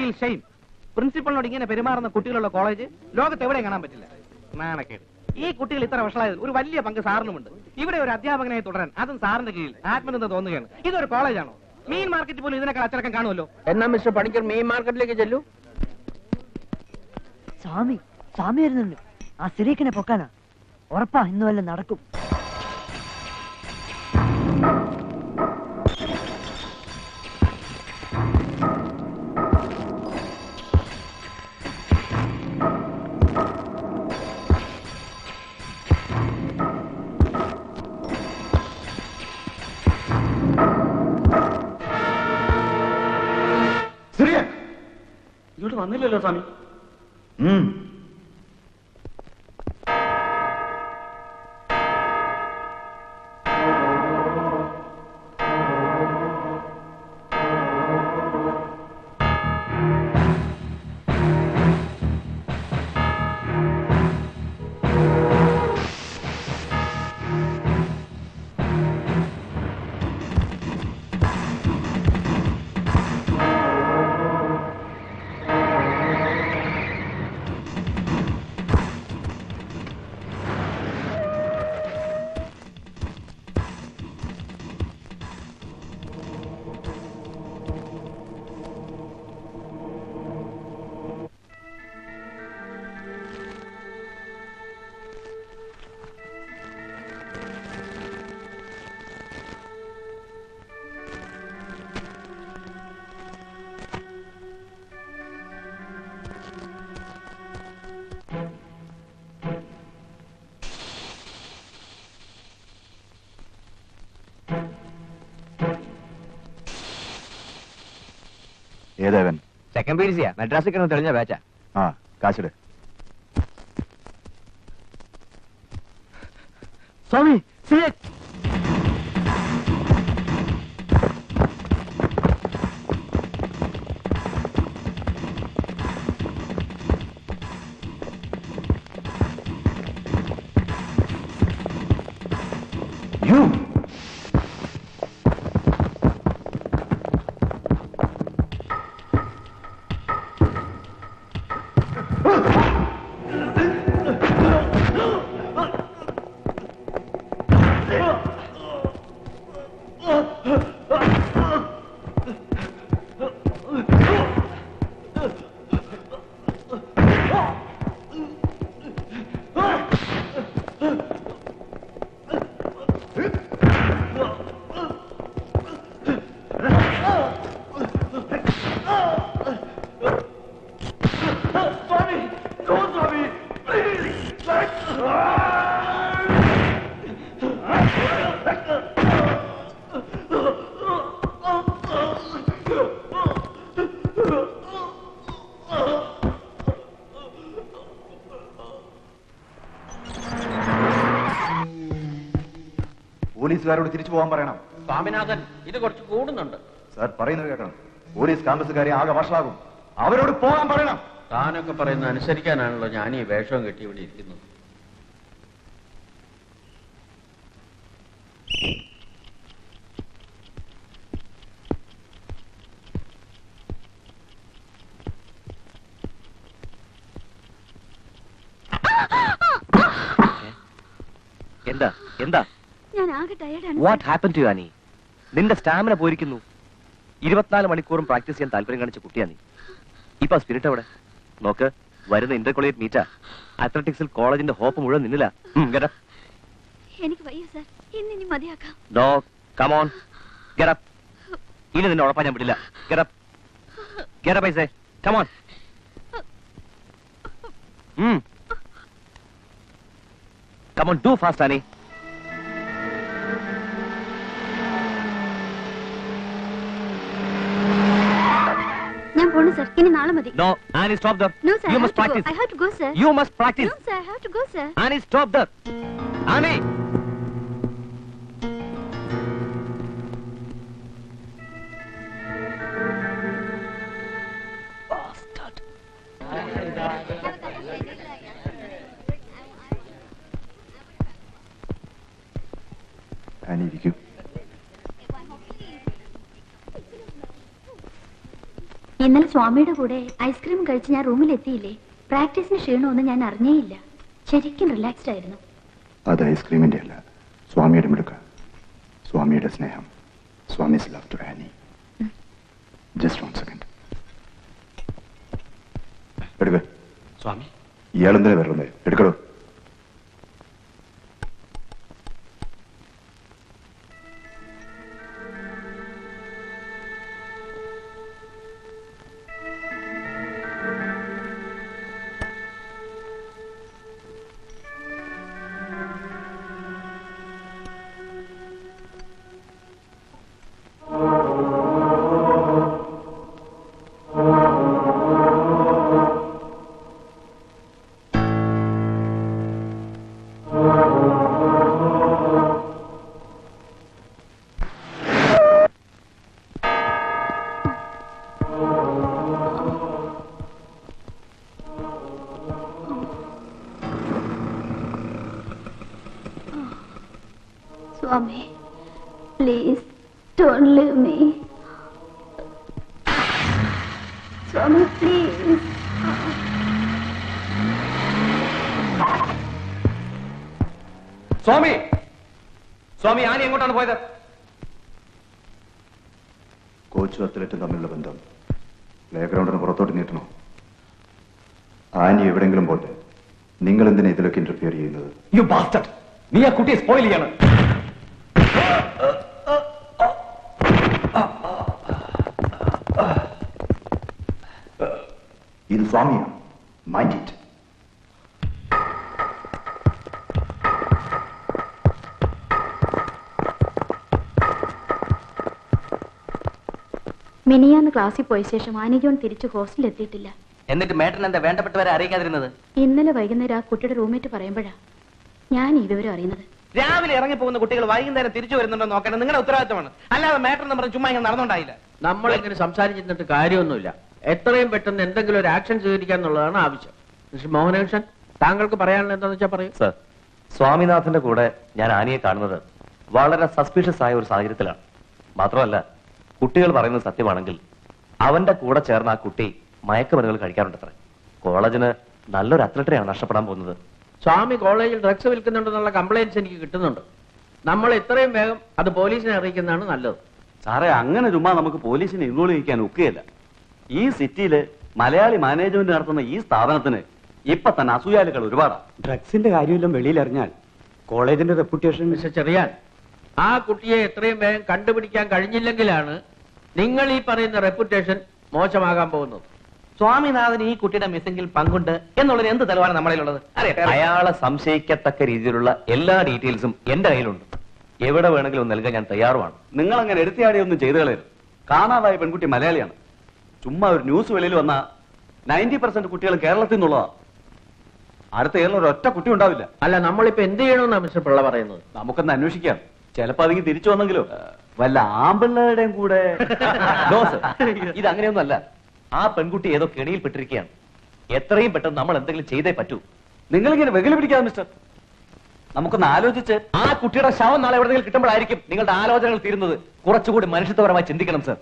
Feel shame. പ്രിൻസിപ്പളിനോട് ഇങ്ങനെ പെരുമാറുന്ന കുട്ടികളുള്ള കോളേജ് ലോകത്ത് എവിടെയും കാണാൻ പറ്റില്ല. നാണക്കേട്. ഈ കുട്ടികൾ ഇത്ര വഷളായത് ഒരു വലിയ പങ്ക് സാറിനുമുണ്ട്. ഇവിടെ ഒരു അധ്യാപകനായി തുടരാൻ, അതും സാറിന്റെ കീഴിൽ, ആത്മനിന്ദ തോന്നുകയാണ്. ഇതൊരു കോളേജാണോ? മീൻ മാർക്കറ്റ് പോലും ഇതിനേക്കാൾ അച്ചടക്കം കാണുമല്ലോ. എന്നാ മിസ്റ്റർ പണിക്കർ മീൻ മാർക്കറ്റിലേക്ക് ചെല്ലൂ. സ്വാമി വരുന്നുണ്ട്. ആ സിറീക്കിനെ പൊക്കാനാ. ഉറപ്പാ ഇന്ന് വല്ല നടക്കും. ഇങ്ങോട്ട് വന്നില്ലല്ലോ സ്വാമി. ഏതേവൻ? സെക്കൻഡ് പീരീസിയാ. മദ്രാസിൽ കിടന്ന് തെളിഞ്ഞ ബാച്ചാ. ആ, കാശിട്. സ്വാമി പോലീസുകാരോട് തിരിച്ചു പോകാൻ പറയണം. സ്വാമിനാഥൻ, ഇത് കുറച്ച് കൂടുന്നുണ്ട്. സാർ പറയുന്നത് കേൾക്കണം. പോലീസ് ക്യാമ്പസുകാരെ ആകെ വഷളാകും. അവരോട് പോകാൻ പറയണം. താനൊക്കെ പറയുന്നത് അനുസരിക്കാനാണല്ലോ ഞാൻ ഈ വേഷവും കെട്ടി ഇവിടെ ഇരിക്കുന്നത്. എന്താ എന്താ വാട്ട് ഹാപ്പൻ ടു ആനി? നിന്റെ സ്റ്റാമിന പോയിരിക്കുന്നു. 24 മണിക്കൂറും പ്രാക്ടീസ് ചെയ്യാൻ താല്പര്യം കാണിച്ച കുട്ടിയാ നീ. ഇപ്പൊ സ്പിരിറ്റ് അവിടെ നോക്ക്. വരുന്ന ഇന്റർ കോളേജ് മീറ്റാ. അത്ലറ്റിക്സിൽ കോളേജിന്റെ ഹോപ്പ് മുഴുവൻ നിന്നില്ല. ഇനി നിന്നെ ഉറപ്പാ ഞാൻ വിടില്ല. പൈസ come on. Come on, do fast Annie. ഞാൻ പോണു സർ. ഇനി നാളെ മതി. No, Annie, stop there. No sir, you must practice. I have to go sir. You must practice. No sir, I have to go sir. Annie, stop there. Annie. Bastard. Annie, ഇരിക്കൂ. ഇന്നലെ സ്വാമിയുടെ കൂടെ ice cream കഴിച്ച് ഞാൻ റൂമിലെത്തിയില്ലേ, പ്രാക്ടീസിന് ക്ഷീണമൊന്നും ഞാൻ അറിഞ്ഞേയില്ല. ശരിക്കും relaxed ആയിരുന്നു. അത് ഐസ്ക്രീമിന്റെ അല്ല, സ്വാമിയുടെ മിടുക്ക, സ്വാമിയുടെ സ്നേഹം. Swami's love to Annie. Just 1 second. എടുക്ക. സ്വാമി, ഇയാളെന്തിനാ വരുന്നത്? എടുക്കടോ. Swami, please don't leave me. Swami, please. Swami, Swami, Annie എങ്ങോട്ടാണ് പോയത്? കോച്ചും അത്ലറ്റും തമ്മിലുള്ള ബന്ധം പ്ലേ ഗ്രൗണ്ടിന് പുറത്തോട്ട് നീട്ടണോ? ആനി എവിടെങ്കിലും പോട്ടെ, നിങ്ങൾ എന്തിനാ ഇതിലൊക്കെ ഇന്റർഫിയർ ചെയ്യുന്നത്? U bastard! നീ ആ കുട്ടിയെ സ്പോയിൽ ചെയ്യാണ്. ഇത് സ്വാമിയാണ്. Mind it. മിനിയാന്ന് ക്ലാസ്സിൽ പോയ ശേഷം ആനി ജോൺ തിരിച്ച് ഹോസ്റ്റലിൽ എത്തിയിട്ടില്ല. എന്നിട്ട് മേട്ടൻ എന്താ വേണ്ടപ്പെട്ടവരെ അറിയിക്കാതിരുന്നത്? ഇന്നലെ വൈകുന്നേരം ആ കുട്ടിയുടെ റൂംമേറ്റ് പറയുമ്പോഴാ ഞാൻ ഈ വിവരം അറിയുന്നത്. രാവിലെ ഇറങ്ങി പോകുന്ന കുട്ടികൾ വൈകുന്നേരം തിരിച്ചു വരുന്നുണ്ടോ നോക്കേണ്ടത് നിങ്ങളുടെ ഉത്തരവാദിത്തമാണ്. അല്ലാതെ മാറ്റർ എന്ന് പറഞ്ഞ് ചുമ്മാ ഇങ്ങനെ നടന്നുണ്ടായില്ല. നമ്മളിങ്ങനെ സംസാരിച്ചിട്ട് കാര്യമൊന്നുമില്ല. എത്രയും പെട്ടെന്ന് എന്തെങ്കിലും ഒരു ആക്ഷൻ സ്വീകരിക്കുക എന്നുള്ളതാണ് ആവശ്യം. മിസ്റ്റർ മോഹനകൃഷ്ണൻ, താങ്കൾക്ക് പറയാനുള്ള എന്താണെന്ന് വെച്ചാൽ പറയൂ. സർ, സ്വാമിനാഥന്റെ കൂടെ ഞാൻ ആനിയെ കാണുന്നത് വളരെ സസ്പീഷ്യസ് ആയ ഒരു സാഹചര്യത്തിലാണ്. മാത്രമല്ല, കുട്ടികൾ പറയുന്നത് സത്യമാണെങ്കിൽ അവന്റെ കൂടെ ചേർന്ന ആ കുട്ടി മയക്കുമരുന്നുകൾ കഴിക്കാറുണ്ടത്രേ. കോളേജിന് നല്ലൊരു അത്ലറ്റിനെയാണ് നഷ്ടപ്പെടാൻ പോകുന്നത്. സ്വാമി കോളേജിൽ ഡ്രഗ്സ് വിൽക്കുന്നുണ്ടെന്നുള്ള കംപ്ലൈന്റ്സ് എനിക്ക് കിട്ടുന്നുണ്ട്. നമ്മൾ എത്രയും വേഗം അത് പോലീസിനെ അറിയിക്കുന്നതാണ് നല്ലത്. സാറേ, അങ്ങനെ ചുമ്മാ നമുക്ക് പോലീസിനെ ഇൻവോൾവ് ചെയ്യിക്കാൻ ഒക്കുകയില്ല. ഈ സിറ്റിയില് മലയാളി മാനേജ്മെന്റ് നടത്തുന്ന ഈ സ്ഥാപനത്തിന് ഇപ്പൊ തന്നെ അസൂയാലുകൾ ഒരുപാടാണ്. ഡ്രഗ്സിന്റെ കാര്യമെല്ലാം വെളിയിലറിഞ്ഞാൽ കോളേജിന്റെ റെപ്യൂട്ടേഷൻ. മിസ്റ്റർ ചെറിയാൻ, ആ കുട്ടിയെ എത്രയും വേഗം കണ്ടുപിടിക്കാൻ കഴിഞ്ഞില്ലെങ്കിലാണ് നിങ്ങൾ ഈ പറയുന്ന റെപ്യൂട്ടേഷൻ മോശമാകാൻ പോകുന്നത്. സ്വാമിനാഥൻ ഈ കുട്ടിയുടെ മിസ്സിംഗിൽ പങ്കുണ്ട് എന്നുള്ളതിന് എന്ത് തെളിവാണ് നമ്മളിലുള്ളത്? അയാളെ സംശയിക്കത്തക്ക രീതിയിലുള്ള എല്ലാ ഡീറ്റെയിൽസും എന്റെ കയ്യിലുണ്ട്. എവിടെ വേണമെങ്കിലും നൽകാൻ ഞാൻ തയ്യാറുമാണ്. നിങ്ങൾ അങ്ങനെ എടുത്തിയാടിയൊന്നും ചെയ്തു കളയരുത്. കാണാതായ പെൺകുട്ടി മലയാളിയാണ്. ചുമ്മാ ഒരു ന്യൂസ് വെളിയിൽ വന്ന 90% കുട്ടികൾ കേരളത്തിൽ നിന്നുള്ളതാ. അടുത്ത കേരളം ഒരൊറ്റ കുട്ടി ഉണ്ടാവില്ല. അല്ല, നമ്മളിപ്പോ എന്ത് ചെയ്യണമെന്നാണ് മിസ്റ്റർ പിള്ള പറയുന്നത്? നമുക്കൊന്ന് അന്വേഷിക്കാം. ചിലപ്പോ അതിന് തിരിച്ചു വന്നെങ്കിലോ വല്ല ആമ്പിള്ളയുടെയും കൂടെ. ഇത് അങ്ങനെയൊന്നും അല്ല. ആ പെൺകുട്ടി ഏതോ കെണിയിൽപ്പെട്ടിരിക്കുകയാണ്. എത്രയും പെട്ടെന്ന് നമ്മൾ എന്തെങ്കിലും ചെയ്തേ പറ്റൂ. നിങ്ങളിങ്ങനെ വെകിലി പിടിക്കാതെ മിസ്റ്റർ. നമുക്കൊന്ന് ആലോചിച്ച് ആ കുട്ടിയുടെ ശവം നാളെ എവിടെയെങ്കിലും കിട്ടുമ്പോഴായിരിക്കും നിങ്ങളുടെ ആലോചനകൾ തീരുന്നത്. കുറച്ചുകൂടി മനുഷ്യത്വപരമായി ചിന്തിക്കണം സർ.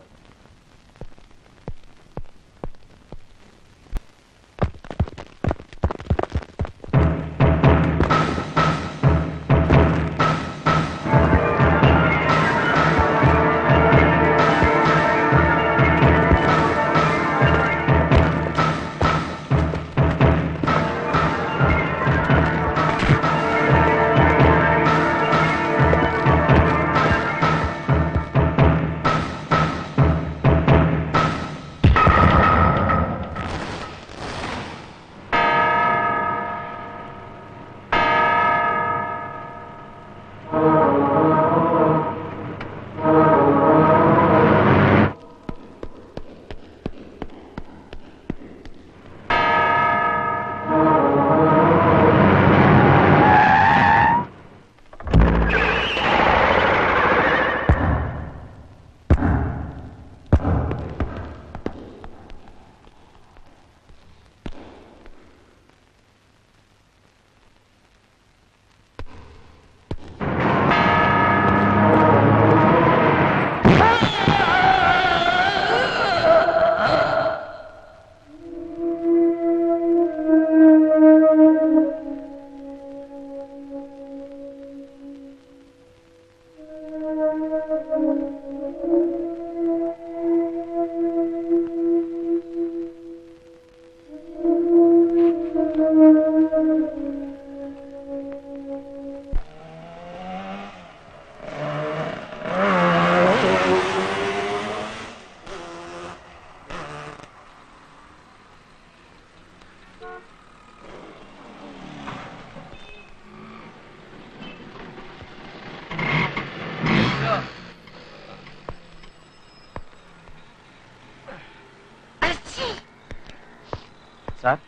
ಸರ್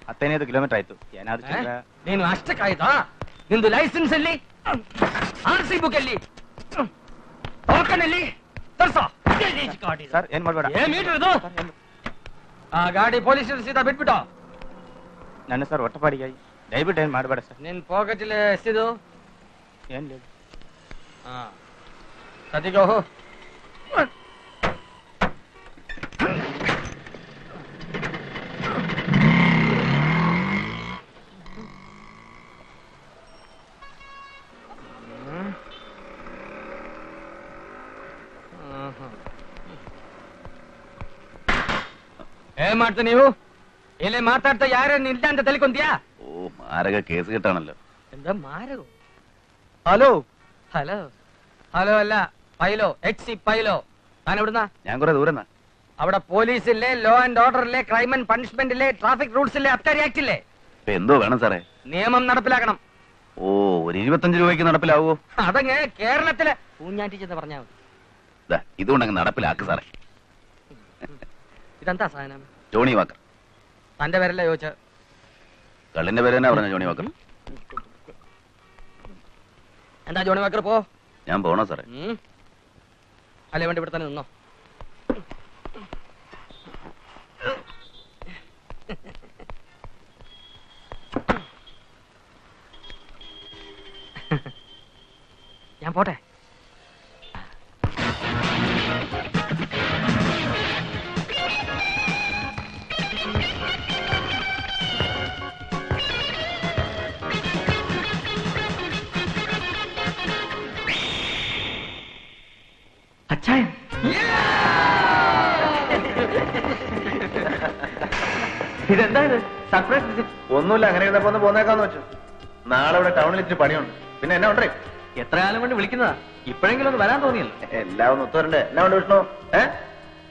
15 ಕಿಲೋಮೀಟರ್ ಆಯ್ತು ಏನಾದ್ರು ನೀನು ಅಷ್ಟಕ್ಕಾಯ್ತಾ? ನಿಂದು ಲೈಸೆನ್ಸ್ ಎಲ್ಲಿ? RC ಬುಕ್ ಎಲ್ಲಿ? ಟೋಕನ್ ತರ್ಸೋ. ಸರ್ ಏನ್ ಮಾಡ್ಬೇಡ. ಏನ್ ಮೀಟರ್ ಇದು? ಆ ಗಾಡಿ ಪೊಲೀಸ್ ಸೀದಾ ಬಿಟ್ಬಿಟ್ಟು. ನನ್ನ ಸರ್ ಒಟ್ಟಪಾಡಿಗೆ ದಯವಿಟ್ಟು ಏನ್ ಮಾಡಬೇಡ ಸರ್. ನಿನ್ ಪಾಕೆಟಲ್ಲಿ ಎಷ್ಟಿದು? ಏನ್ లేదు. ಸದಿಗೋ ಏನ್ ಮಾಡ್ತಾ ನೀವು ಇಲ್ಲಿ ಮಾತಾಡ್ತಾ ಯಾರೇನು ಇಲ್ಲ ಅಂತ ತಿಳ್ಕೊಂತೀಯಾ? ഓ മാരക കേസ് കിട്ടാണല്ലോ. എന്താ മാരകോ? ഹലോ ഹലോ ഹലോ അല്ല പൈലോ, HC പൈലോ. താൻ എവിടുന്നാ? ഞാൻ കുറെ ദൂരം അവിടെ പോലീസില്ലേ, ലോ ആൻഡ് ഓർഡറില്ലേ, ക്രൈം ആൻഡ് പണിഷ്മെന്റ് ഇല്ലേ, ട്രാഫിക് റൂൾസ് ഇല്ലേ, അബ്കാരി ആക്ട് ഇല്ലേ? എന്തോ വേണം സാറേ? നിയമം നടപ്പിലാക്കണം. ഓ ഒരു 25 രൂപയ്ക്ക് നടപ്പിലാവോ? അതങ്ങ് കേരളത്തിലെ പൂഞ്ഞാറ്റി ചെന്ന് പറഞ്ഞാ മതി. ഇതുകൊണ്ടങ്ങ് നടപ്പിലാക്ക് സാറേ. ഇതെന്താ സാധനം? Johnnie Walker. തന്റെ പേരല്ലേ ചോദിച്ച? കള്ളിന്റെ പേര് തന്നെ പറഞ്ഞ ജോണി വാക്കർ. എന്താ ജോണി വാക്കർ? പോ. ഞാൻ പോണോ സാറേ? അല്ലേ വേണ്ടി ഇവിടെ തന്നെ നിന്നോ. ഞാൻ പോട്ടെ. അച്ചായൻ ഇതെന്താ ഇത്? Surprise visit? ഒന്നുമില്ല, അങ്ങനെ ഇരുന്നപ്പോ ഒന്ന് പോന്നേക്കാന്ന് വെച്ചു. നാളെ ഇവിടെ ടൗണിൽ ഇച്ചിരി പണിയുണ്ട്. പിന്നെ എന്നാ ഉണ്ടേ? എത്ര കാലം കൊണ്ട് വിളിക്കുന്നതാ, ഇപ്പോഴെങ്കിലും ഒന്ന് വരാൻ തോന്നിയല്ലോ. എല്ലാം ഒന്ന് ഒത്തുവരണ്ടേ? എന്നാ ഉണ്ട് വിഷ്ണു?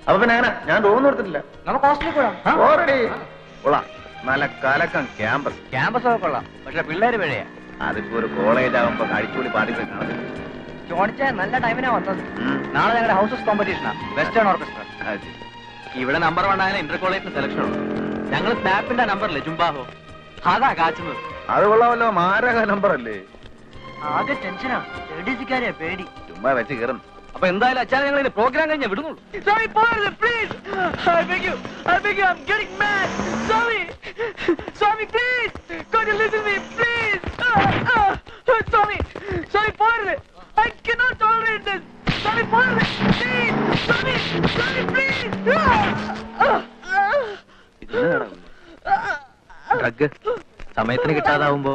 അപ്പൊ പിന്നെ അങ്ങനെ ഞാൻ റൂം എടുത്തിട്ടില്ല. നമുക്ക് ഹോസ്റ്റലിൽ പോകാം. ഓൾറെഡി കൊള്ളാം, നല്ല കലക്കം ക്യാമ്പസ്. ക്യാമ്പസ് ഒക്കെ കൊള്ളാം, പക്ഷെ പിള്ളേര് പിഴയാ. അതിപ്പോ ഒരു കോളേജ് ആകുമ്പോ അടിച്ചുപൊളി പാർട്ടികൾ കാണും. ജോണിച്ച നല്ല ടൈമിനാ വന്നത്. നാളെ ഞങ്ങളുടെ ഹൗസസ് കോമ്പറ്റീഷനാ, വെസ്റ്റേൺ ഓർക്കസ്ട്ര. ഇവിടെ നമ്പർ 1 ആയ ഇന്റർ കോളേജിന് സെലക്ഷൻ ഉണ്ട്. ഞങ്ങൾ സ്നാപ്പിന്റെ നമ്പറില്ലേ ജുംബാഹോ, അതാ കാച്ചുന്നത്. അത് കൊള്ളാമല്ലോ, മാരക നമ്പർ അല്ലേ? ആകെ ടെൻഷനാ, ലേഡീസുകാരെ പേടി. ചുമ്മാ വെച്ച് കയറും. അപ്പൊ എന്തായാലും അച്ഛാ ഞങ്ങൾ ഇതിന്റെ പ്രോഗ്രാം കഴിഞ്ഞാൽ വിടുന്നുള്ളൂ. ഡ്രഗ് സമയത്തിന് കിട്ടാതാവുമ്പോ